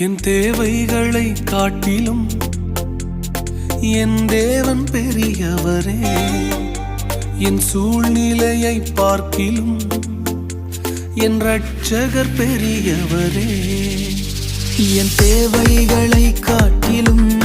என் தேவைகளை காட்டிலும் என் தேவன் பெரியவரே. என் சூழ்நிலையை பார்க்கிலும் என் இரட்சகர் பெரியவரே. என் தேவைகளை காட்டிலும்